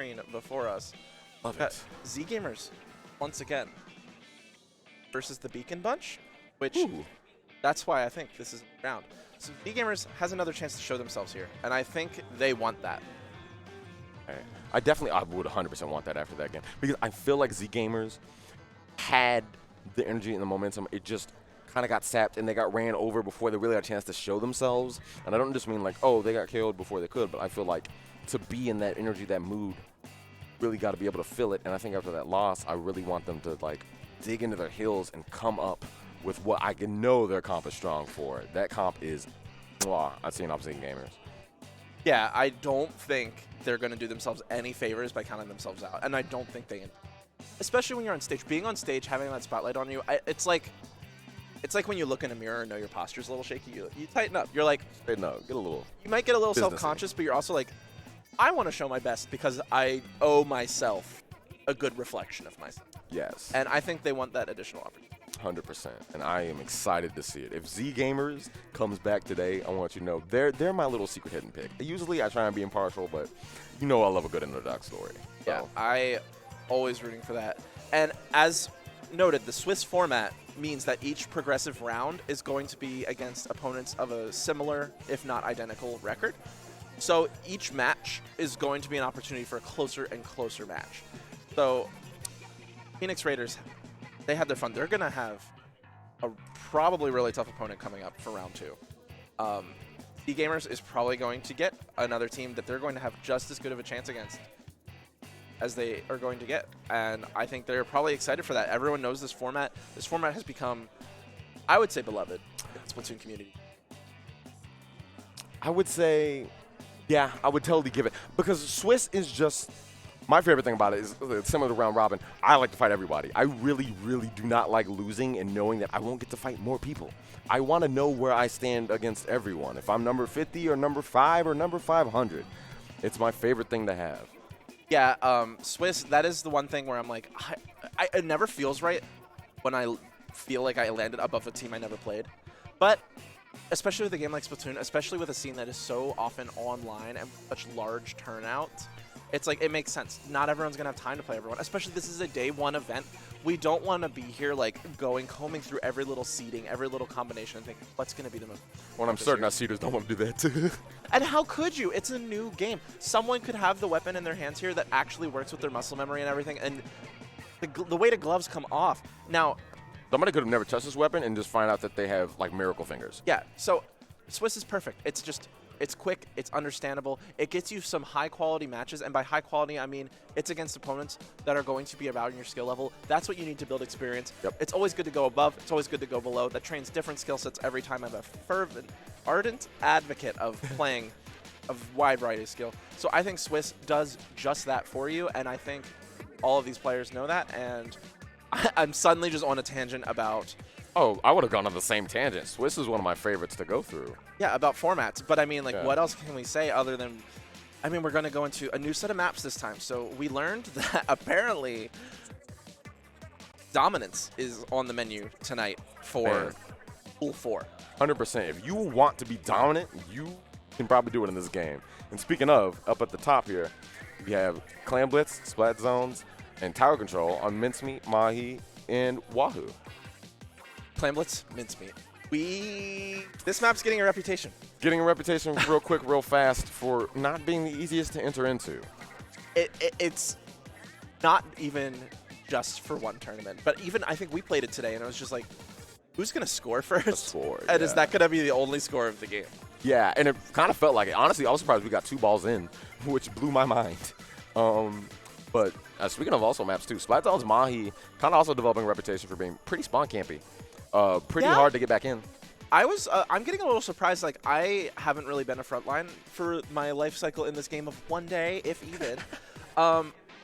screen before us. Love it. ZGamers, once again, versus the Beakon bunch, which Ooh. that's why I think this is round. So ZGamers has another chance to show themselves here, and I think they want that. I would 100% want that after that game because I feel like ZGamers had the energy and the momentum. It just kind of got sapped and they got ran over before they really had a chance to show themselves. And I don't just mean like, oh, they got killed before they could, but I feel like to be in that energy, that mood, really got to be able to feel it. And I think after that loss, I really want them to like dig into their heels and come up with what I can know their comp is strong for. That comp is, I've seen off ZGamers. Yeah, I don't think they're going to do themselves any favors by counting themselves out, and I don't think they, especially when you're on stage. Being on stage, having that spotlight on you, it's like when you look in a mirror and know your posture's a little shaky. You tighten up. You're like, No, get a little. You might get a little businessy. self-conscious, but you're also like, I want to show my best because I owe myself a good reflection of myself. Yes. And I think they want that additional opportunity. 100%, and I am excited to see it. If ZGamers comes back today, I want you to know they're my little secret hidden pick. Usually I try and be impartial, but you know I love a good underdog story. So. Yeah, I always rooting for that. And as noted, the Swiss format means that each progressive round is going to be against opponents of a similar, if not identical, record. So each match is going to be an opportunity for a closer and closer match. So Phoenix Raiders, they had their fun. They're going to have a probably really tough opponent coming up for round 2. ZGamers is probably going to get another team that they're going to have just as good of a chance against as they are going to get. And I think they're probably excited for that. Everyone knows this format. This format has become, I would say, beloved in the Splatoon community. I would say, yeah, I would totally give it. Because Swiss is just, my favorite thing about it is similar to round robin. I like to fight everybody. I really, really do not like losing and knowing that I won't get to fight more people. I want to know where I stand against everyone. If I'm number 50 or number 5 or number 500, it's my favorite thing to have. Yeah, Swiss, that is the one thing where I'm like, it never feels right when I feel like I landed above a team I never played. But especially with a game like Splatoon, especially with a scene that is so often online and such large turnout, it's like, it makes sense. Not everyone's going to have time to play everyone, especially this is a day 1 event. We don't want to be here like combing through every little seeding, every little combination and thinking, what's going to be the most. Well, I'm certain our seeders don't want to do that too. And how could you? It's a new game. Someone could have the weapon in their hands here that actually works with their muscle memory and everything, and the way the gloves come off. Now, somebody could have never touched this weapon and just find out that they have like miracle fingers. Yeah, so Swiss is perfect. It's just, it's quick, it's understandable, it gets you some high quality matches, and by high quality I mean it's against opponents that are going to be about your skill level. That's what you need to build experience. Yep. It's always good to go above, it's always good to go below. That trains different skill sets every time. I'm a fervent, ardent advocate of playing a wide variety of skill. So I think Swiss does just that for you, and I think all of these players know that, and I'm suddenly just on a tangent about... Oh, I would have gone on the same tangent. Swiss is one of my favorites to go through. Yeah, about formats. But I mean, like, Yeah. What else can we say other than, I mean, we're going to go into a new set of maps this time. So we learned that apparently dominance is on the menu tonight for Pool 4. 100%. If you want to be dominant, you can probably do it in this game. And speaking of, up at the top here, we have Clan Blitz, Splat Zones, and Tower Control on Mincemeat, Mahi, and Wahoo. Clan Blitz, Mincemeat. This map's getting a reputation. Getting a reputation real quick, real fast for not being the easiest to enter into. It's not even just for one tournament, but even I think we played it today, and it was just like, who's going to score first? The score, And yeah. is that going to be the only score of the game? Yeah, and it kind of felt like it. Honestly, I was surprised we got 2 balls in, which blew my mind. But speaking of also maps too, Splat Zones Mahi kind of also developing a reputation for being pretty spawn campy. Pretty hard to get back in. I'm getting a little surprised. Like, I haven't really been a frontline for my life cycle in this game of one day, if even.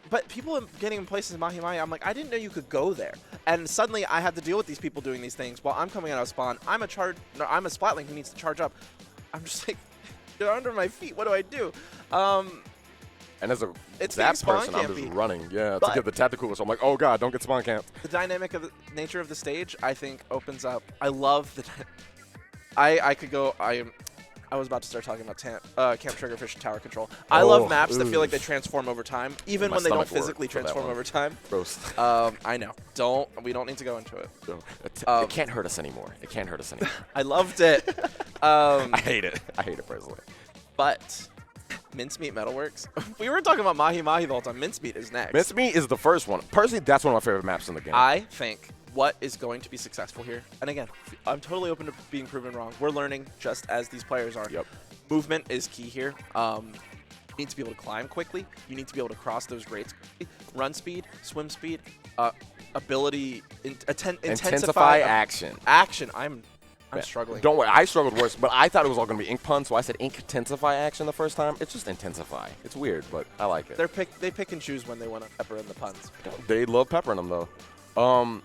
But people getting in places in Mahi Mahi, I'm like, I didn't know you could go there. And suddenly I had to deal with these people doing these things while I'm coming out of spawn. I'm a Splatling who needs to charge up. I'm just like, they're under my feet. What do I do? And as a It's Zap being spawn person, I'm campy. just running, to But get the tactical. So I'm like, oh god, don't get spawn camped. The dynamic of the nature of the stage, I think, opens up. I love the. I could go. I was about to start talking about Camp Triggerfish and Tower Control. I love maps that feel like they transform over time, even when they don't physically transform over time. Gross. I know. We don't need to go into it. It can't hurt us anymore. It can't hurt us anymore. I loved it. I hate it. I hate it personally. But Mincemeat Metalworks. We were talking about Mahi Mahi the whole time. Mincemeat is next. Mincemeat is the first one. Personally, that's one of my favorite maps in the game. I think what is going to be successful here, and again, I'm totally open to being proven wrong. We're learning just as these players are. Yep. Movement is key here. You need to be able to climb quickly. You need to be able to cross those grades quickly. Run speed, swim speed, ability, intensify action. Action. I'm struggling. Don't worry, I struggled worse, but I thought it was all going to be ink pun, so I said intensify action the first time. It's just intensify. It's weird, but I like it. They pick and choose when they want to pepper in the puns. They love peppering them, though.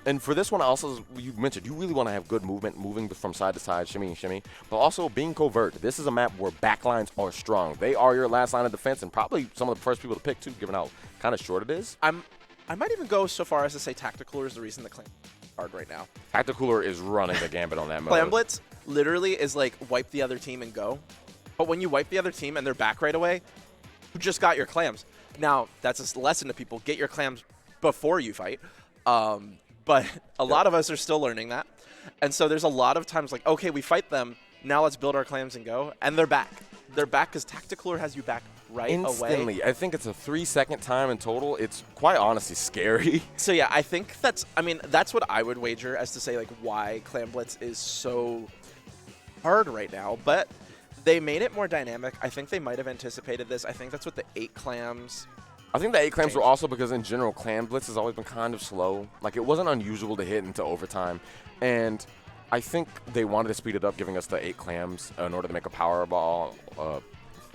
And for this one, also, you mentioned you really want to have good movement, moving from side to side, shimmy and shimmy, but also being covert. This is a map where backlines are strong. They are your last line of defense and probably some of the first people to pick, too, given how kind of short it is. I might even go so far as to say Tacticooler is the reason the Clam hard right now. Tacticooler is running the gambit on that mode. Clam Blitz literally is like wipe the other team and go. But when you wipe the other team and they're back right away, you just got your clams. Now, that's a lesson to people. Get your clams before you fight. But a lot of us are still learning that. And so there's a lot of times like, okay, we fight them. Now let's build our clams and go. And they're back. They're back because Tacticooler has you back right instantly. away. I think it's a 3-second time in total. It's quite honestly scary. So yeah, I think that's what I would wager as to say like why Clam Blitz is so hard right now. But they made it more dynamic. I think they might have anticipated this. I think that's what the 8 clams... I think the 8 clams were also because, in general, Clam Blitz has always been kind of slow. Like, it wasn't unusual to hit into overtime. And I think they wanted to speed it up, giving us the 8 clams in order to make a power ball,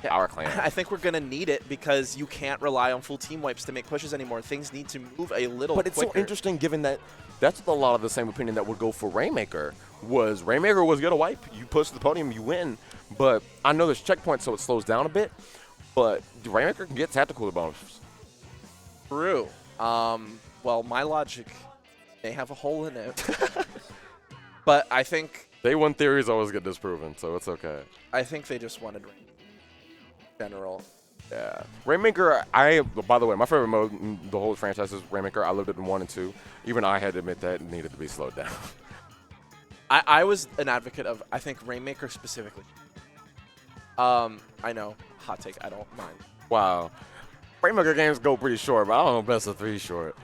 power clam. I think we're going to need it because you can't rely on full team wipes to make pushes anymore. Things need to move a little quicker. But it's so interesting, given that that's a lot of the same opinion that would go for Rainmaker. Rainmaker was going to wipe. You push the podium, you win. But I know there's checkpoints, so it slows down a bit. But Rainmaker can get tactical bonuses. True. Well, my logic may have a hole in it. But I think... Day one theories always get disproven, so it's okay. I think they just wanted Rainmaker in general. Yeah. Rainmaker, by the way, my favorite mode in the whole franchise is Rainmaker. I lived it in 1 and 2. Even I had to admit that it needed to be slowed down. I was an advocate of, I think, Rainmaker specifically. I know. Hot take. I don't mind. Wow. Rainmaker games go pretty short, but I don't know best of 3 short.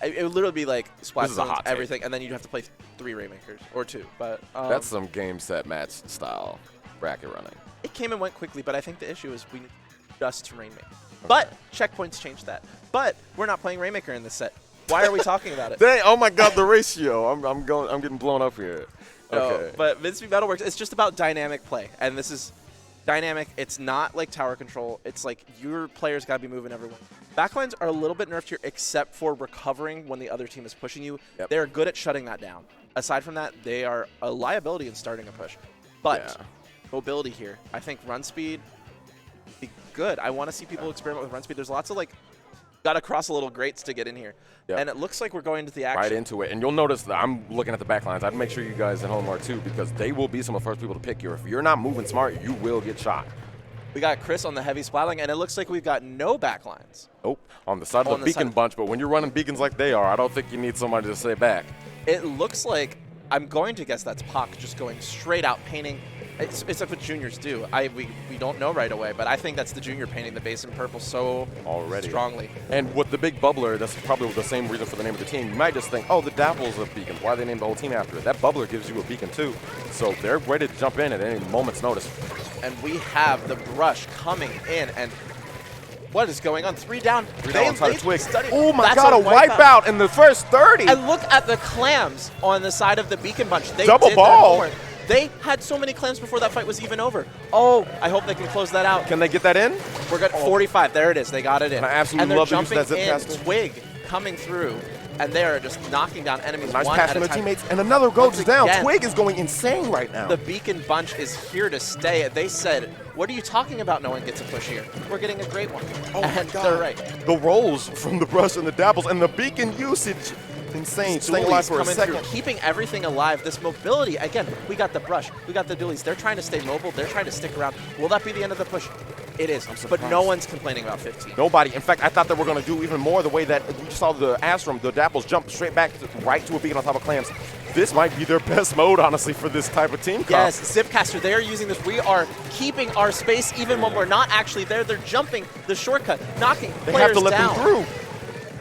It would literally be like Splatoon, everything, take. and then you'd have to play 3 Rainmakers or 2. But that's some game set match style bracket running. It came and went quickly, but I think the issue is we need just to Rainmaker. Okay. But checkpoints changed that. But we're not playing Rainmaker in this set. Why are we talking about it? Dang, oh my God, the ratio! I'm getting blown up here. Okay. No, but Mincemeat Metalworks, it's just about dynamic play, and this is. Dynamic, it's not like tower control. It's like your players got to be moving everyone. Backlines are a little bit nerfed here, except for recovering when the other team is pushing you. Yep. They're good at shutting that down. Aside from that, they are a liability in starting a push. But mobility here, I think run speed be good. I want to see people experiment with run speed. There's lots of like, got to cross a little grates to get in here. Yep. And it looks like we're going to the action. Right into it. And you'll notice that I'm looking at the backlines. I'd make sure you guys at home are too, because they will be some of the first people to pick you. If you're not moving smart, you will get shot. We got Chris on the heavy splatling, and it looks like we've got no backlines. Oh, on the side of the Beakon bunch, but when you're running Beacons like they are, I don't think you need somebody to stay back. It looks like, I'm going to guess that's Pac just going straight out painting. It's like what juniors do. We don't know right away, but I think that's the junior painting the base in purple so strongly. And with the big bubbler, that's probably the same reason for the name of the team. You might just think, oh, the Dapple's a Beacon. Why they named the whole team after it? That bubbler gives you a Beacon too. So they're ready to jump in at any moment's notice. And we have the brush coming in, and what is going on? 3 down. 3 down on Twig. Oh my God, a wipeout in the first 30. And look at the clams on the side of the Beacon bunch. They double ball. They had so many clams before that fight was even over. Oh, I hope they can close that out. Can they get that in? We're good. 45. There it is. They got it in. I absolutely love the use that zip caster. Twig coming through, and they are just knocking down enemies nice one pass at from a their time. teammates, and another goes down. Twig is going insane right now. The Beacon bunch is here to stay. They said, what are you talking about? No one gets a push here. We're getting a great one. Oh and my God. they're right. The rolls from the brush and the dapples and the Beacon usage. insane. These Staying alive dualies for a coming through, second. keeping everything alive. This mobility, again, we got the brush, we got the dualies. They're trying to stay mobile. They're trying to stick around. Will that be the end of the push? It is, but no one's complaining about 15. Nobody. In fact, I thought they were going to do even more the way that we saw the Astrum, the Dapples jump straight back right to a Beacon on top of Clams. This might be their best mode, honestly, for this type of team. Yes, Zipcaster, they are using this. We are keeping our space even when we're not actually there. They're jumping the shortcut, knocking They players have to let down. them through.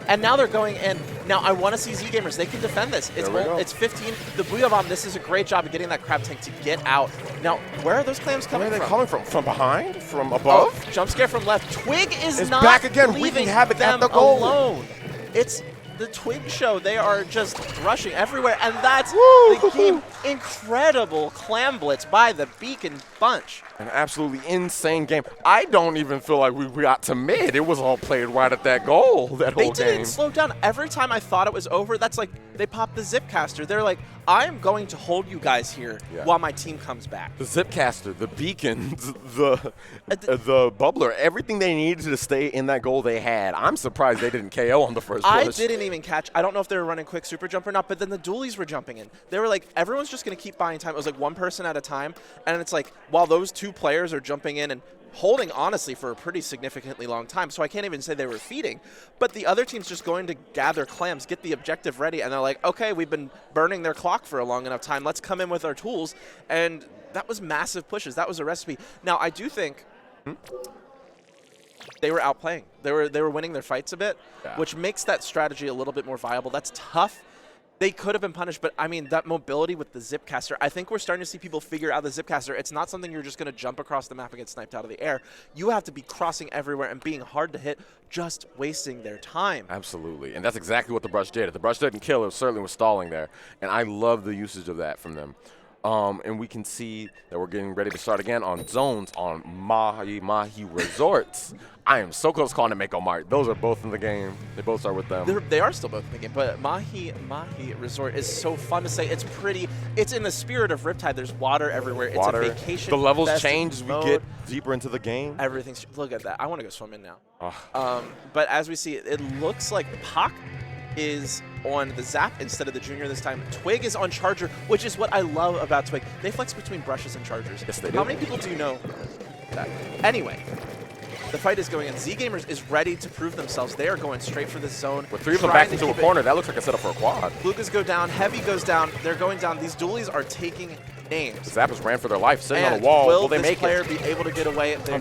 And now they're going in. Now I want to see ZGamers. They can defend this. It's 15. The Booyah Bomb, this is a great job of getting that crab tank to get out. Now, where are those clams coming Where are they from? coming from? From behind? From above? Oh, jump scare from left. Twig is not back again, leaving wreaking havoc them at the goal. alone. It's the Twig show. They are just rushing everywhere, and that's the game. Incredible clam blitz by the Beakon bunch. An absolutely insane game. I don't even feel like we got to mid. It was all played right at that goal, that whole They game. didn't slow down. Every time I thought it was over, that's like they popped the Zipcaster. They're like, I'm going to hold you guys here while my team comes back. The Zipcaster, the Beacon, the Bubbler, everything they needed to stay in that goal they had. I'm surprised they didn't KO on the first push. I didn't even catch. I don't know if they were running quick super jump or not, but then the dualies were jumping in. They were like, everyone's just going to keep buying time. It was like one person at a time. And it's like, while those two players are jumping in and holding, honestly, for a pretty significantly long time. So I can't even say they were feeding. But the other team's just going to gather clams, get the objective ready, and they're like, okay, we've been burning their clock for a long enough time. Let's come in with our tools. And that was massive pushes. That was a recipe. Now, I do think they were outplaying. They were winning their fights a bit, which makes that strategy a little bit more viable. That's tough. They could have been punished, but I mean, that mobility with the Zipcaster, I think we're starting to see people figure out the Zipcaster. It's not something you're just going to jump across the map and get sniped out of the air. You have to be crossing everywhere and being hard to hit, just wasting their time. Absolutely, and that's exactly what the brush did. If the brush didn't kill, it certainly was stalling there, and I love the usage of that from them. And we can see that we're getting ready to start again on zones on Mahi Mahi Resorts. I am so close calling it Mako Mart. Those are both in the game. They both start with them. They are still both in the game, but Mahi Mahi Resort is so fun to say. It's pretty. It's in the spirit of Riptide. There's water everywhere. It's a vacation. The levels change as we get deeper into the game. Everything's. Look at that. I want to go swimming now. Oh. But as we see, it looks like Pac is on the Zap instead of the Junior this time. Twig is on Charger, which is what I love about Twig. They flex between brushes and Chargers. Yes, they do. How many people do you know that? Anyway, the fight is going in. ZGamers is ready to prove themselves. They are going straight for this zone. With three of them back into a corner, that looks like a setup for a quad. Lukas go down. Heavy goes down. They're going down. These dualies are taking names. Zappers ran for their life, sitting and on a wall. Will they this make player it? be able to get away? They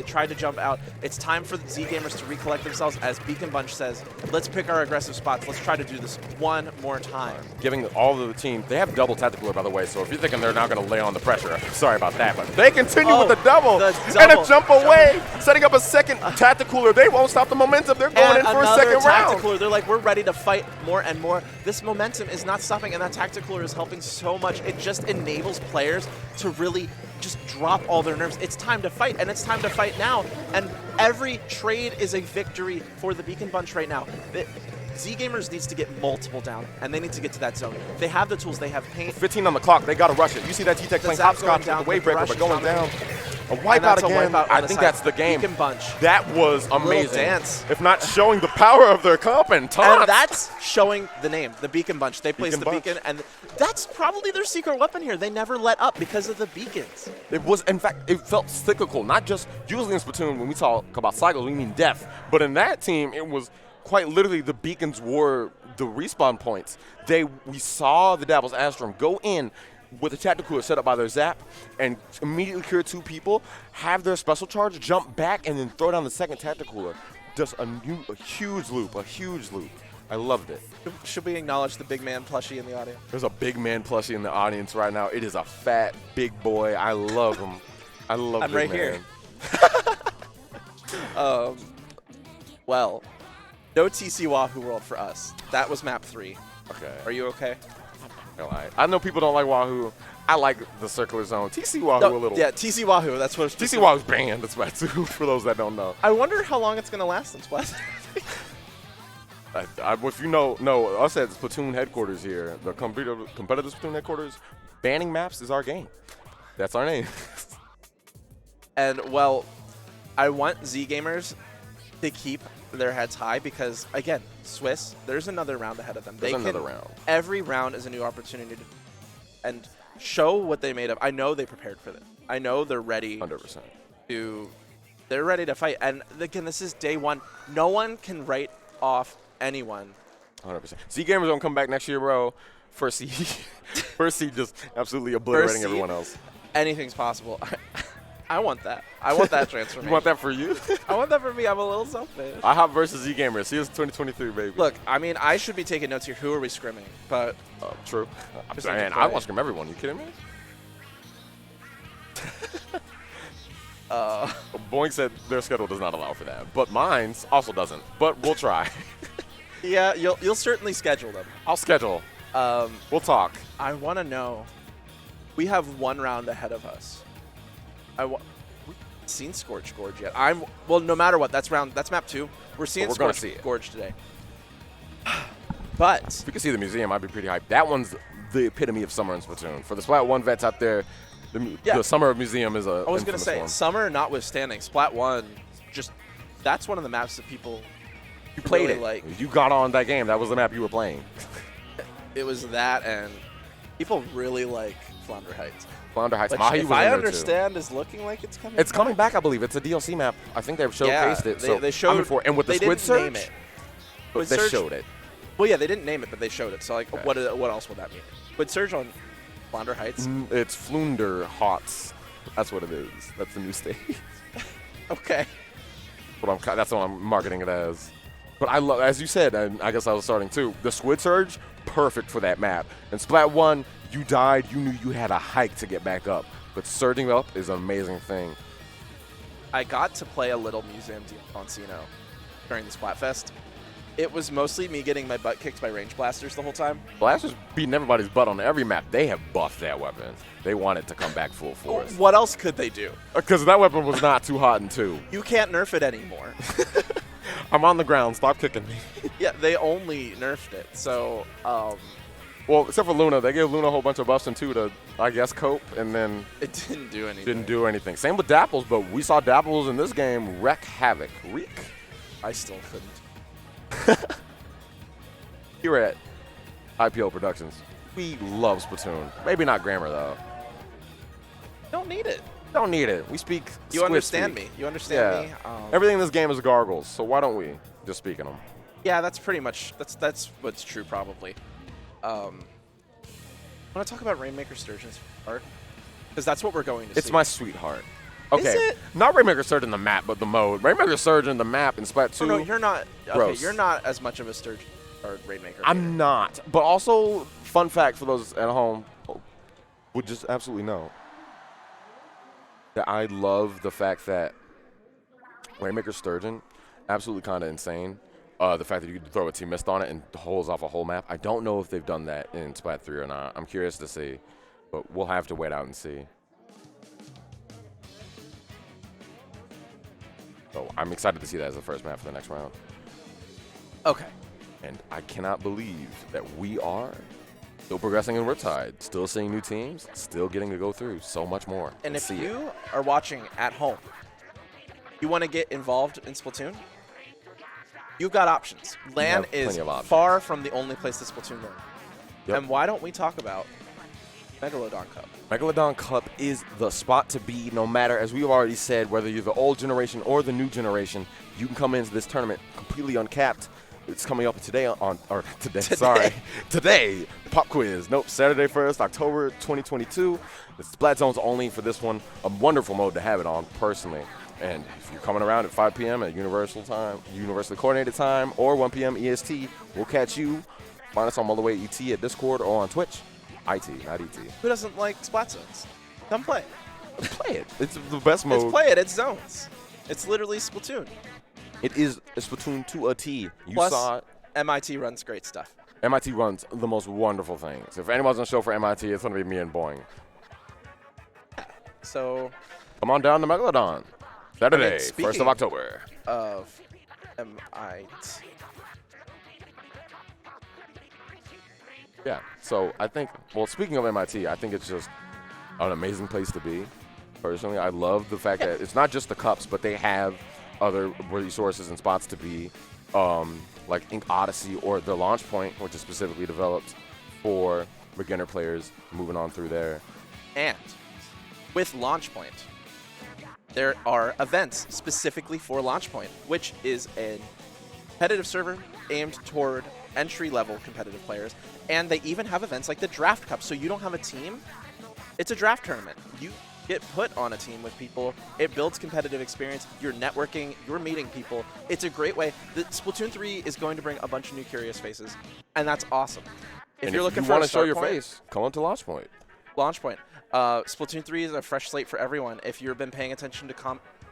tried to jump out. It's time for the ZGamers to recollect themselves. As Beakon Bunch says, let's pick our aggressive spots. Let's try to do this one more time. Giving all of the team, they have double tactical, by the way, so if you're thinking they're not going to lay on the pressure, I'm sorry about that, but they continue with the double and a jump away, setting up a second tacticaler. They won't stop the momentum. They're going in for a second round. They're like, we're ready to fight more and more. This momentum is not stopping, and that tacticaler is helping so much. It just enables players to really just drop all their nerves. It's time to fight, and it's time to fight now. And every trade is a victory for the Beakon Bunch right now. ZGamers needs to get multiple down, and they need to get to that zone. They have the tools. They have paint. 15 on the clock. They got to rush it. You see that T-Tech playing hopscotch with the wave breaker, but going down. A wipeout again. I think that's the game. Beakon Bunch. That was amazing. Dance. If not showing the power of their comp and taunts. And that's showing the name, the Beakon Bunch. They place the Beakon, and that's probably their secret weapon here. They never let up because of the beacons. It was, in fact, it felt cyclical. Not just usually in Splatoon when we talk about cycles, we mean death. But in that team, it was quite literally the beacons were the respawn points. We saw the Dapples Astrum go in with a tactical set up by their Zap and immediately clear two people, have their special charge, jump back, and then throw down the second tactical. Just a huge loop, I loved it. Should we acknowledge the big man plushie in the audience? There's a big man plushie in the audience right now. It is a fat, big boy. I love him. I love I'm big right man. Here. Well, no TC Wahoo World for us. That was map 3. Okay. Are you okay? I know people don't like Wahoo. I like the circular zone. TC Wahoo a little. Yeah, TC Wahoo. That's what it's TC Wahoo's banned. That's Splatoon, for those that don't know. I wonder how long it's going to last in Splatoon. If you know, us at Splatoon headquarters here, the competitive Splatoon headquarters, banning maps is our game. That's our name. And, well, I want ZGamers to keep their heads high because, again, Swiss, there's another round ahead of them. There's another round. Every round is a new opportunity to and show what they made of. I know they prepared for this. I know they're ready 100%. They're ready to fight. And again, this is day one. No one can write off anyone. 100%. ZGamers don't come back next year, bro. First seed. First seed just absolutely obliterating everyone else. Anything's possible. I want that. I want that transformation. You want that for you? I want that for me. I'm a little selfish. IHOP versus ZGamers. See, it's 2023, baby. Look, I mean, I should be taking notes here. Who are we scrimming? But true. Man, I want to scrim everyone. You kidding me? Boing said their schedule does not allow for that, but mine's also doesn't. But we'll try. Yeah, you'll certainly schedule them. I'll schedule. We'll talk. I want to know. We have one round ahead of us. We haven't seen Scorch Gorge yet. Well, no matter what, that's map 2. We're seeing Scorch Gorge today. But if we could see the museum, I'd be pretty hyped. That one's the epitome of summer in Splatoon. For the Splat 1 vets out there, the Summer Museum is a. I was going to say, one. Summer notwithstanding, Splat 1, that's one of the maps that people you played really it. like. You got on that game. That was the map you were playing. It was that, and people really like Flounder Heights. Flounder Heights. Which, if I understand, is looking like it's coming. It's coming back, I believe. It's a DLC map. I think they've showcased it. They showed it. And with the Squid Surge, they showed it. Well, yeah, they didn't name it, but they showed it. So, like, what else would that mean? Squid Surge on Flounder Heights? It's Flunder Hots. That's what it is. That's the new stage. Okay. That's what I'm marketing it as. But I love, as you said, and I guess I was starting too, the Squid Surge, perfect for that map. And Splat 1, you died, you knew you had a hike to get back up. But surging up is an amazing thing. I got to play a little Museum D'Oncino during the Splatfest. It was mostly me getting my butt kicked by range blasters the whole time. Blasters beating everybody's butt on every map. They have buffed that weapon. They want it to come back full force. What else could they do? Because that weapon was not too hot in 2. You can't nerf it anymore. I'm on the ground. Stop kicking me. Yeah, they only nerfed it. So, well, except for Luna. They gave Luna a whole bunch of buffs in 2 to, I guess, cope, and then it didn't do anything. Didn't do anything. Same with Dapples, but we saw Dapples in this game wreak havoc. I still couldn't. Here at IPO Productions, we love Splatoon. Maybe not grammar, though. Don't need it. Don't need it. We speak You understand me. You understand me. Everything in this game is gargles, so why don't we just speak in them? Yeah, that's pretty much, that's what's true, probably. Want to talk about Rainmaker Sturgeon's art? Because that's what we're going to see. It's my sweetheart. Okay. Is it? Not Rainmaker Sturgeon the map, but the mode. Rainmaker Sturgeon the map in Splat 2. Oh, no, you're not. Gross. Okay, you're not as much of a Sturgeon or Rainmaker. I'm not. But also, fun fact for those at home would just absolutely know that I love the fact that Rainmaker Sturgeon, absolutely kind of insane. The fact that you can throw a Team Mist on it and holds off a whole map. I don't know if they've done that in Splat 3 or not. I'm curious to see, but we'll have to wait out and see. So I'm excited to see that as the first map for the next round. Okay. And I cannot believe that we are still progressing in Riptide, still seeing new teams, still getting to go through so much more. And if you are watching at home, you want to get involved in Splatoon, you've got options. LAN is far from the only place that Splatoon learns. Yep. And why don't we talk about Megalodon Cup? Megalodon Cup is the spot to be, no matter, as we've already said, whether you're the old generation or the new generation, you can come into this tournament completely uncapped. It's coming up today today, pop quiz. Nope, Saturday 1st, October 2022. The Splat Zone's only for this one. A wonderful mode to have it on, personally. And if you're coming around at 5 p.m. at universally coordinated time, or 1 p.m. EST, we'll catch you. Find us on Mullerway ET at Discord or on Twitch. IT, not ET. Who doesn't like Splat Zones? Come play. Play it. It's the best mode. It's play it. It's zones. It's literally Splatoon. It is a Splatoon to a T. Plus, saw it. MIT runs great stuff. MIT runs the most wonderful things. If anyone's on the show for MIT, it's going to be me and Boing. So, come on down to Megalodon. Saturday, 1st of October. Of MIT. Yeah, so I think, well, speaking of MIT, I think it's just an amazing place to be. Personally, I love the fact that it's not just the cups, but they have other resources and spots to be, like Ink Odyssey or the Launch Point, which is specifically developed for beginner players moving on through there. And with Launch Point, there are events specifically for Launch Point, which is a competitive server aimed toward entry-level competitive players. And they even have events like the Draft Cup. So you don't have a team, it's a draft tournament. You get put on a team with people. It builds competitive experience. You're networking. You're meeting people. It's a great way. The Splatoon 3 is going to bring a bunch of new curious faces, and that's awesome. If you're looking you for want a to show your point, face, come on to Launch Point. Launch Point. Splatoon 3 is a fresh slate for everyone. If you've been paying attention to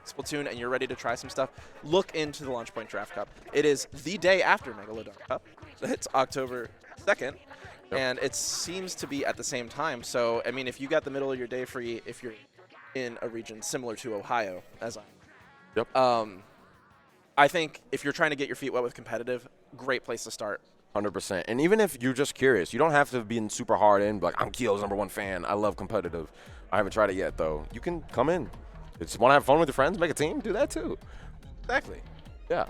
Splatoon and you're ready to try some stuff, look into the Launch Point Draft Cup. It is the day after Megalodon Cup. It's October 2nd. Yep. And it seems to be at the same time. So, I mean, if you got the middle of your day free, if you're in a region similar to Ohio, as I Yep. I think if you're trying to get your feet wet with competitive, great place to start. 100%. And even if you're just curious, you don't have to be in super hard in, like, I'm Keel's #1 fan. I love competitive. I haven't tried it yet, though. You can come in. Just want to have fun with your friends, make a team, do that, too. Exactly. Yeah.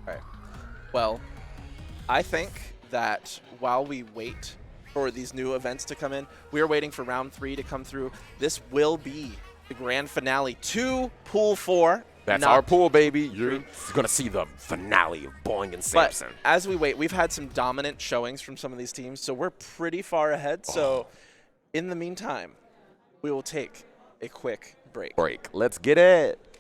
All right. Well, I think that while we wait for these new events to come in, we are waiting for round 3 to come through. This will be the grand finale to Pool 4. That's our pool, baby. You're going to see the finale of Boing and Sampson. But as we wait, we've had some dominant showings from some of these teams, so we're pretty far ahead. So in the meantime, we will take a quick break. Let's get it.